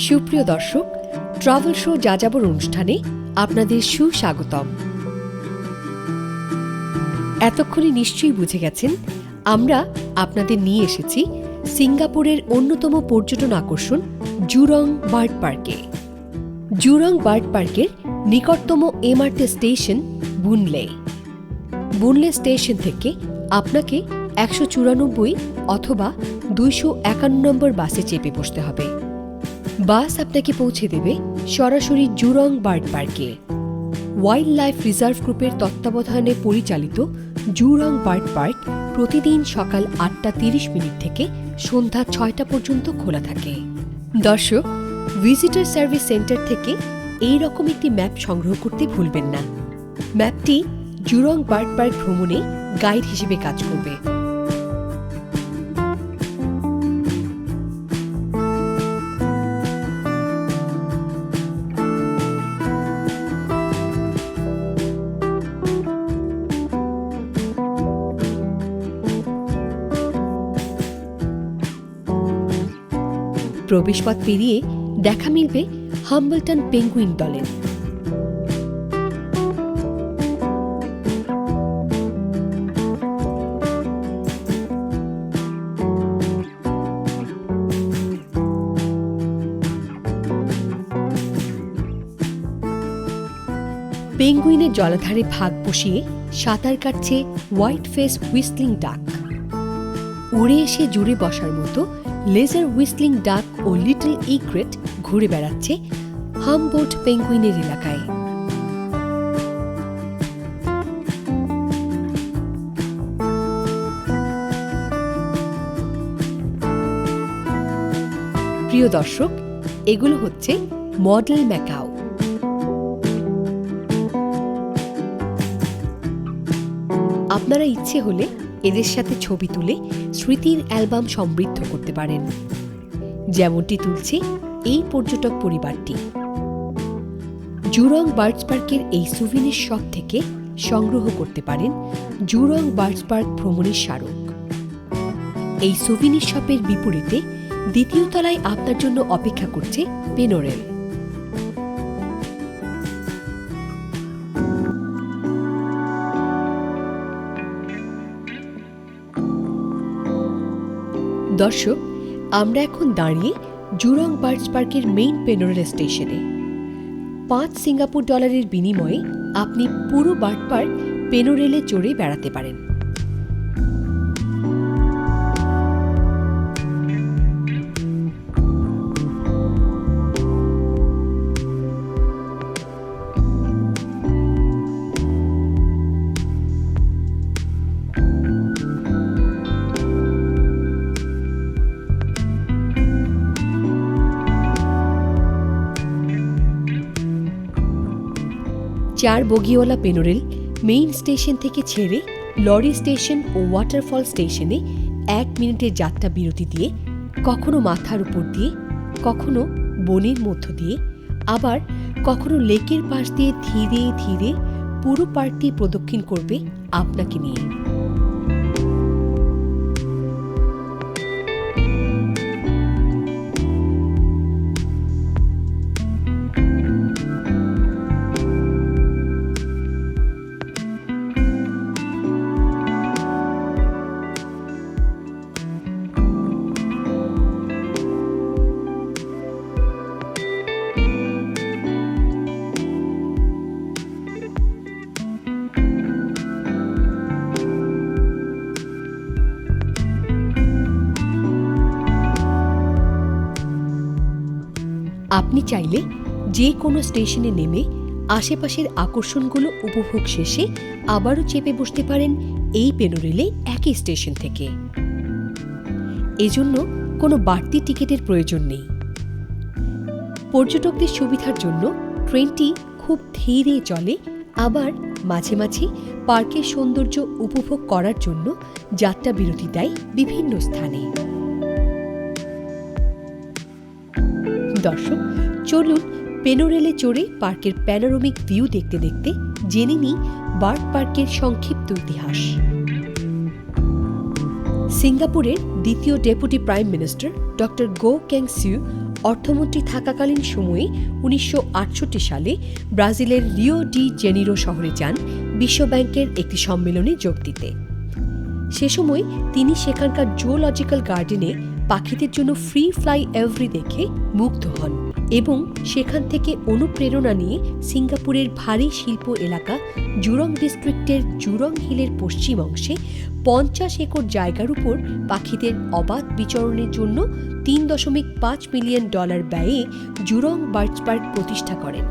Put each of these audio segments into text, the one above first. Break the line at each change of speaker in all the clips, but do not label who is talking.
সুপ্রিয় দর্শক, travel show যাযাবর অনুষ্ঠানে আপনাদের সুস্বাগতম। এতক্ষণে নিশ্চয়ই বুঝে গেছেন আমরা আপনাদের নিয়ে এসেছি সিঙ্গাপুরের অন্যতম পর্যটন আকর্ষণ জুরং বার্ড পার্কে। জুরং বার্ড পার্কের নিকটতম এমআরটি স্টেশন বুনলে। বুনলে স্টেশন থেকে আপনাকে 194 অথবা 251 নম্বর বাসে চেপে বসতে হবে। বাস আপনাকে পৌঁছে দেবে সরাসরি জুরং বার্ড পার্কে। ওয়াইল্ড লাইফ রিজার্ভ গ্রুপের তত্ত্বাবধানে পরিচালিত জুরং বার্ড পার্ক প্রতিদিন সকাল 8:30 থেকে সন্ধ্যা 6টা পর্যন্ত খোলা থাকে। দর্শক, ভিজিটর সার্ভিস সেন্টার থেকে এই রকম একটি ম্যাপ সংগ্রহ করতে ভুলবেন না। ম্যাপটি জুরং বার্ড পার্ক ভ্রমণে গাইড হিসেবে কাজ করবে। প্রবেশপথ পেরিয়ে দেখা মিলবে হাম্বলটন পেঙ্গুইন দলের। পেঙ্গুইনের জলাধারে ভাগ বসিয়ে সাঁতার কাটছে হোয়াইট ফেস হুইসলিং ডাক। উড়ে এসে জুড়ে বসার মতো লেজার হুইসলিং ডাক ও লিটল ইগ্রেট ঘুরে বেড়াচ্ছে হামবোল্ট পেঙ্গুইনের এলাকায়। প্রিয় দর্শক, এগুলো হচ্ছে মডেল ম্যাকাও। আপনারা ইচ্ছে হলে এদের সাথে ছবি তুলে স্মৃতির অ্যালবাম সমৃদ্ধ করতে পারেন, যেমনটি তুলছে এই পর্যটক পরিবারটি। জুরং বার্ডস পার্কের এই সুভিনির শপ থেকে সংগ্রহ করতে পারেন জুরং বার্ডস পার্ক ভ্রমণের স্মারক। এই সুভিনির শপের বিপরীতে দ্বিতীয় তলায় আপনার জন্য অপেক্ষা করছে পেনোরেল। দর্শক, আমরা এখন দাঁড়িয়ে জুরং বার্ডস পার্কের মেইন পেনোরেল স্টেশনে। 5 সিঙ্গাপুর ডলারের বিনিময়ে আপনি পুরো বার্ড পার্ক পেনোরেলে চড়ে বেড়াতে পারেন। চার বগিওয়ালা পেনোরেল মেইন স্টেশন থেকে ছেড়ে লরি স্টেশন ও ওয়াটারফল স্টেশনে 1 মিনিটের যাত্রা বিরতি দিয়ে কখনো মাথার উপর দিয়ে, কখনো বনের মধ্য দিয়ে, আবার কখনো লেকের পাশ দিয়ে ধীরে ধীরে পুরো পার্কটি প্রদক্ষিণ করবে আপনাকে নিয়ে। আপনি চাইলে যে কোনো স্টেশনে নেমে আশেপাশের আকর্ষণগুলো উপভোগ শেষে আবারও চেপে বসতে পারেন এই পেনোরেলে একই স্টেশন থেকে। এজন্য কোনো বাড়তি টিকিটের প্রয়োজন নেই। পর্যটকদের সুবিধার জন্য ট্রেনটি খুব ধীরে চলে, আবার মাঝে মাঝে পার্কের সৌন্দর্য উপভোগ করার জন্য যাত্রা বিরতি দেয় বিভিন্ন স্থানে। দর্শক, চলুন পেনোরেলে চড়ে পার্কের প্যানোরামিক ভিউ দেখতে দেখতে জেনে নিই বার্ড পার্কের সংক্ষিপ্ত ইতিহাস। সিঙ্গাপুরের দ্বিতীয় ডেপুটি প্রাইম মিনিস্টার ডক্টর গো কেং সিউ অর্থমন্ত্রী থাকাকালীন সময়ে 1968 সালে ব্রাজিলের রিও ডি জেনিরো শহরে যান বিশ্বব্যাংকের একটি সম্মেলনে যোগ দিতে। সে সময় তিনি সেখানকার জুওলজিক্যাল গার্ডেনে পাখিদের জন্য ফ্রি ফ্লাই এভরি দেখে মুগ্ধ হন এবং সেখান থেকে অনুপ্রেরণা নিয়ে সিঙ্গাপুরের ভারী শিল্প এলাকা জুরং ডিস্ট্রিক্টের জুরং হিলের পশ্চিম অংশে 50 একর জায়গার উপর পাখিদের অবাধ বিচরণের জন্য $3.5 মিলিয়ন ব্যয়ে জুরং বার্ডস পার্ক প্রতিষ্ঠা করেন।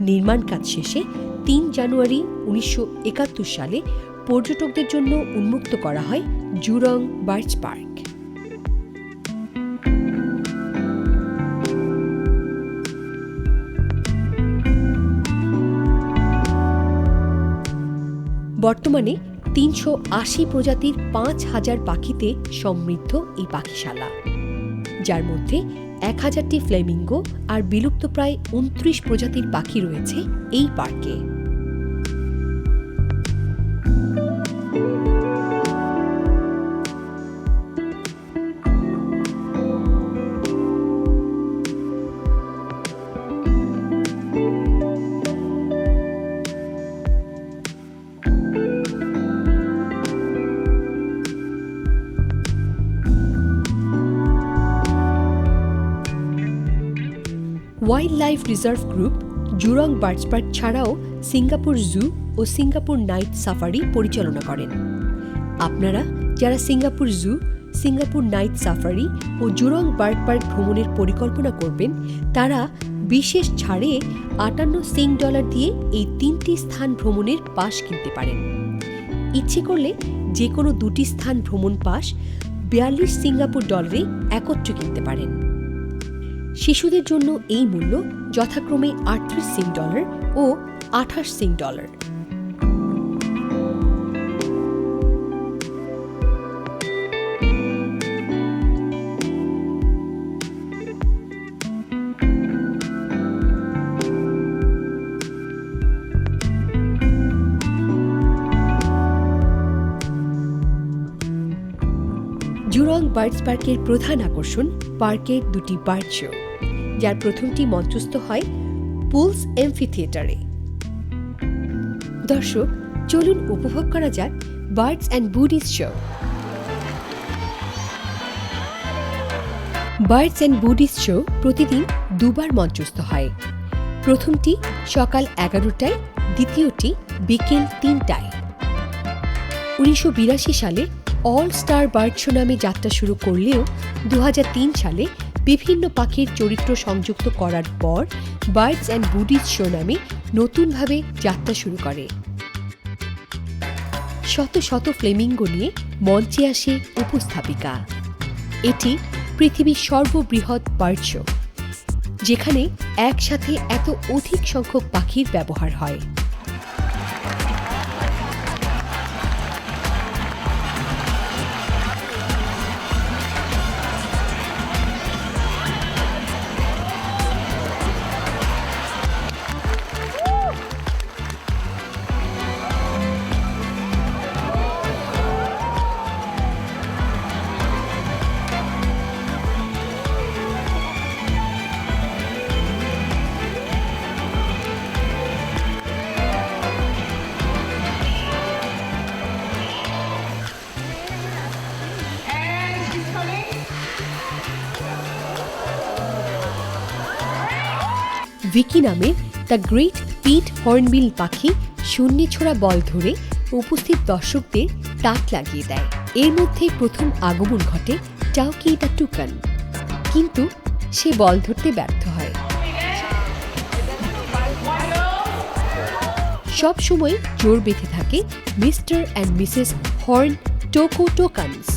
নির্মাণ কাজ শেষে 3 জানুয়ারি 1971 সালে পর্যটকদের জন্য উন্মুক্ত করা হয় জুরং বার্ডস পার্ক। বর্তমানে 380 প্রজাতির 5000 পাখিতে সমৃদ্ধ এই পাখিশালা, যার মধ্যে 1000টি ফ্লেমিঙ্গো আর বিলুপ্তপ্রায় 29 প্রজাতির পাখি রয়েছে এই পার্কে। Wildlife reserve group Jurong birds park ছাড়াও সিঙ্গাপুর জু ও সিঙ্গাপুর নাইট সাফারি পরিচালনা করেন। আপনারা যারা Singapore zoo, Singapore night safari ও জুরং বার্ড পার্ক ভ্রমণের পরিকল্পনা করবেন, তারা বিশেষ ছাড়ে $58 দিয়ে এই 3টি স্থান ভ্রমণের পাস কিনতে পারেন। ইচ্ছে করলে যে কোনো 2টি স্থান ভ্রমণ পাস $42 সিঙ্গাপুর একত্রে কিনতে পারেন। শিশুদের জন্য এই মূল্য যথাক্রমে $38 ও $28। জুরং বার্ডস পার্কের প্রধান আকর্ষণ পার্কের 2টি বার্ড শো, যার প্রথমটি মঞ্চস্থ হয় পুলস এমফিথিয়েটারে। দর্শক, চলুন উপভোগ করা যাক birds and buddies show. Birds and buddies show প্রতিদিন 2বার মঞ্চস্থ হয়। প্রথমটি সকাল 11টায়, দ্বিতীয়টি বিকেল 3টায়। 1982 সালে অল স্টার বার্ড শো নামে যাত্রা শুরু করলেও 2003 সালে বিভিন্ন পাখির চরিত্র সংযুক্ত করার পর বার্ডস অ্যান্ড বুডিজ শো নামে নতুনভাবে যাত্রা শুরু করে। শত শত ফ্লেমিঙ্গো নিয়ে মঞ্চে আসে উপস্থাপিকা। এটি পৃথিবীর সর্ববৃহৎ বার্ড শো, যেখানে একসাথে এত অধিক সংখ্যক পাখির ব্যবহার হয়। ভিকি নামের দ্য গ্রেট পিট হর্নবিল পাখি শূন্যে ছোড়া বল ধরে উপস্থিত দর্শকদের তাক লাগিয়ে দেয়। এর মধ্যে প্রথম আগমন ঘটে টাওকি দ্য টুকান, কিন্তু সে বল ধরতে ব্যর্থ হয়। সব সময় জোর বেঁধে থাকে Mr and Mrs horn toco toucans.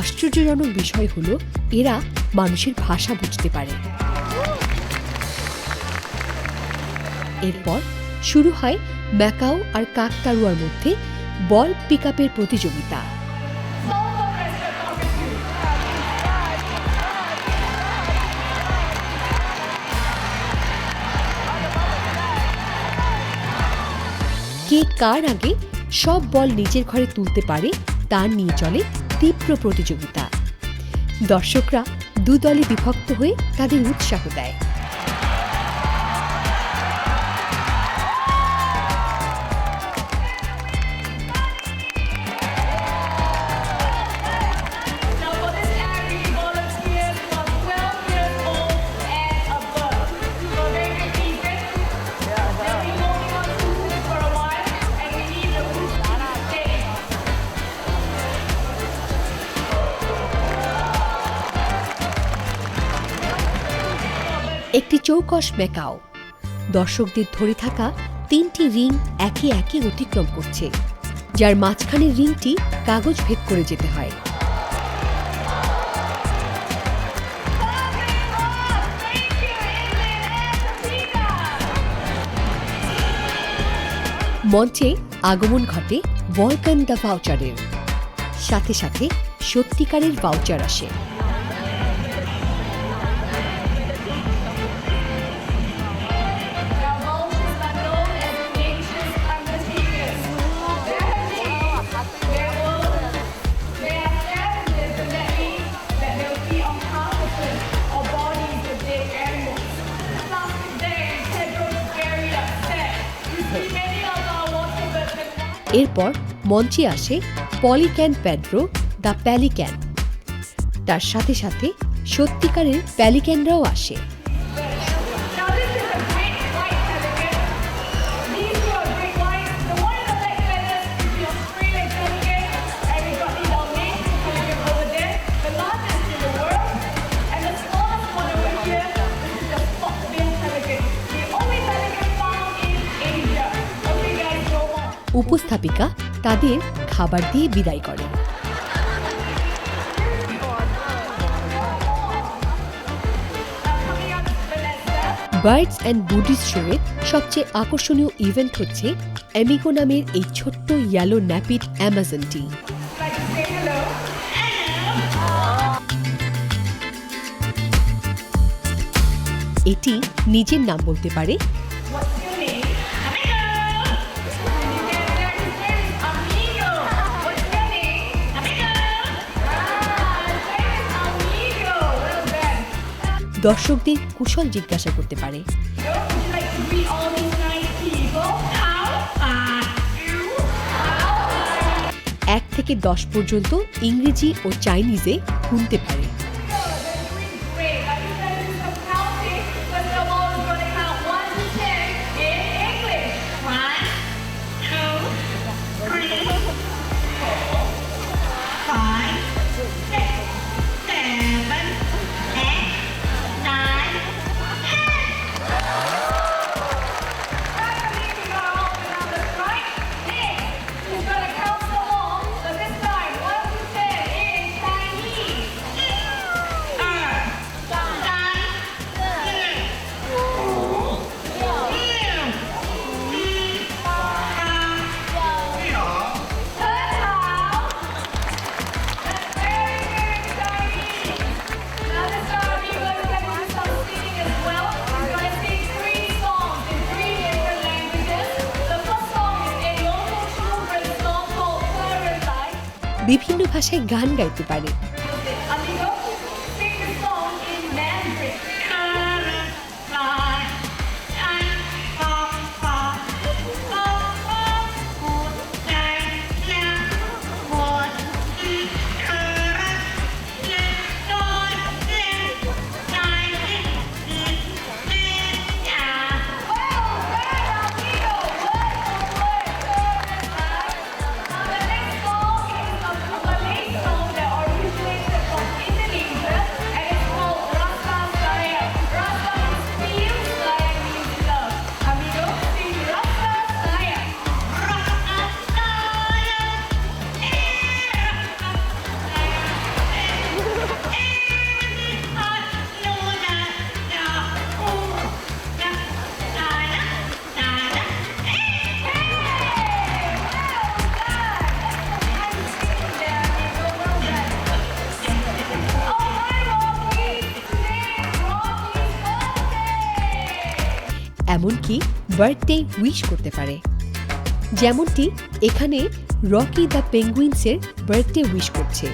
আশ্চর্যজনক বিষয় হলো এরা মানুষের ভাষা বুঝতে পারে। এরপর শুরু হয় ম্যাকাও আর কাকতাড়ুয়ার মধ্যে বল পিকআপের প্রতিযোগিতা। কে কার আগে সব বল নিজের ঘরে তুলতে পারে তা নিয়ে চলে তীব্র প্রতিযোগিতা। দর্শকরা দুদলে বিভক্ত হয়ে তাদের উৎসাহ দেয়। একটি চৌকস ম্যাকাও দর্শকদের ধরে থাকা 3টি রিং একে একে অতিক্রম করছে, যার মাঝখানের রিংটি কাগজ ভেদ করে যেতে হয়। মঞ্চে আগমন ঘটে ভলকান দ্য ভাউচারের, সাথে সাথে সত্যিকারের ভাউচার আসে। এরপর মঞ্চে আসে পলিক্যান পেড্রো দ্য প্যালিক্যান, তার সাথে সাথে সত্যিকারের প্যালিক্যানরাও আসে। উপস্থাপিকা তাদের খাবার দিয়ে বিদায় করে। বার্ডস অ্যান্ড বুডিস শোয়ের সবচেয়ে আকর্ষণীয় ইভেন্ট হচ্ছে অ্যামিগো নামের এই ছোট্ট ইয়েলো ন্যাপিড অ্যামাজনটি। এটি নিজের নাম বলতে পারে, দর্শকদের কুশল জিজ্ঞাসা করতে পারে। 1 থেকে 10 পর্যন্ত ইংরেজি ও চাইনিজে গুনতে পারে। বিভিন্ন ভাষায় গান গাইতে পারে। এমনকি বার্থডে উইশ করতে পারে, যেমনটি এখানে রকি দ্য পেঙ্গুইন্সের বার্থডে উইশ করছে।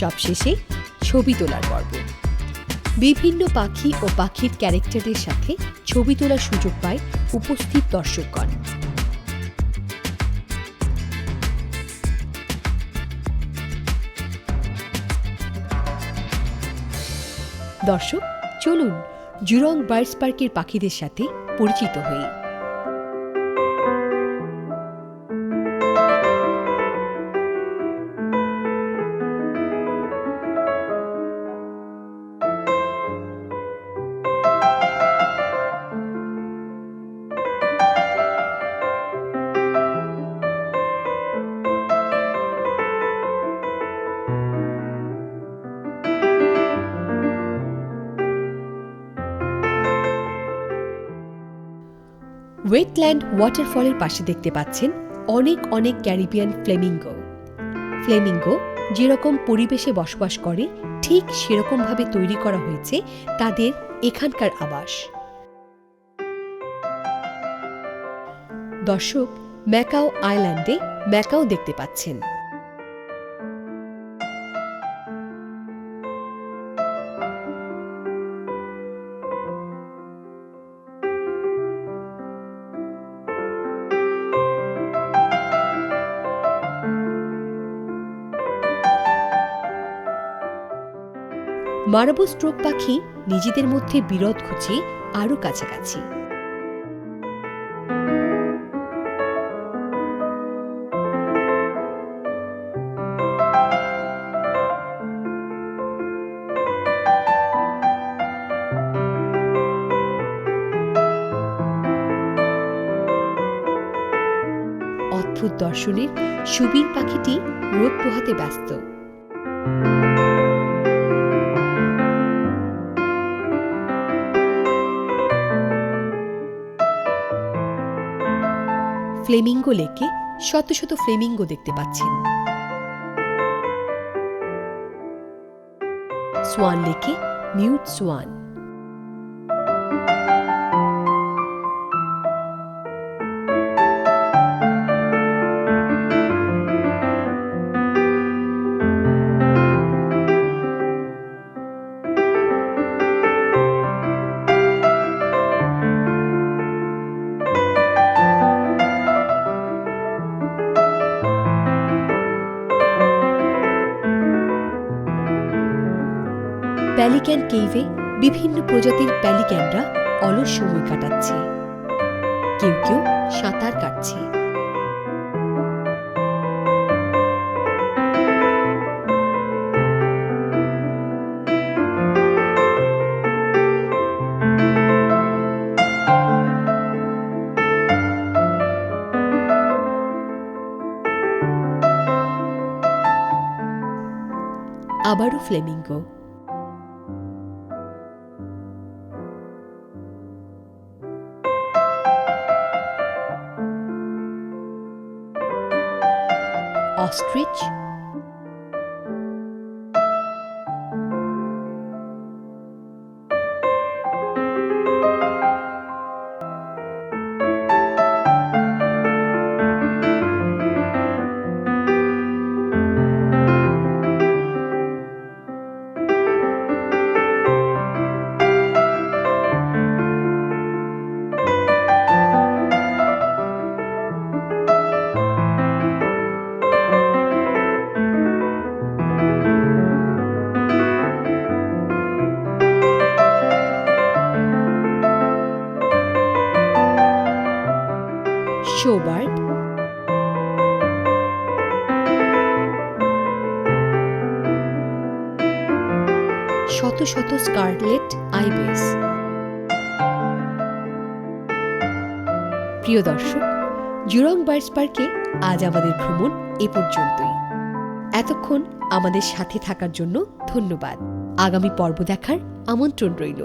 সবশেষে ছবি তোলার পর্ব। বিভিন্ন পাখি ও পাখির ক্যারেক্টারের সাথে ছবি তোলার সুযোগ পায় উপস্থিত দর্শকগণ। দর্শক, চলুন জুরং বার্ডস পার্কের পাখিদের সাথে পরিচিত হই। ওয়েটল্যান্ড ওয়াটারফলের পাশে দেখতে পাচ্ছেন অনেক অনেক ক্যারিবিয়ান ফ্লেমিঙ্গো। ফ্লেমিঙ্গো যেরকম পরিবেশে বসবাস করে ঠিক সেরকমভাবে তৈরি করা হয়েছে তাদের এখানকার আবাস। দর্শক, ম্যাকাও আইল্যান্ডে ম্যাকাও দেখতে পাচ্ছেন। মার্বো স্ট্রোক পাখি নিজেদের মধ্যে বিরোধ ঘুচিয়ে আরও কাছাকাছি। অদ্ভুত দর্শনের সুবীর পাখিটি রোদ পোহাতে ব্যস্ত। ফ্লেমিঙ্গো লেকে শত শত ফ্লেমিঙ্গো দেখতে পাচ্ছেন। সোয়ান লেকে মিউট সোয়ান। প্যালিক্যান কেইভে বিভিন্ন প্রজাতির প্যালিক্যানরা অলস সময় কাটাচ্ছে। কেউ কেউ সাঁতার কাটছে। আবারও ফ্লেমিঙ্গো। অস্ট্রিচ, শোবার্ড, শত শত স্কারলেট আইবিস। প্রিয় দর্শক, জুরং বার্ডস পার্কে আজ আমাদের ভ্রমণ এ পর্যন্তই। এতক্ষণ আমাদের সাথে থাকার জন্য ধন্যবাদ। আগামী পর্ব দেখার আমন্ত্রণ রইল।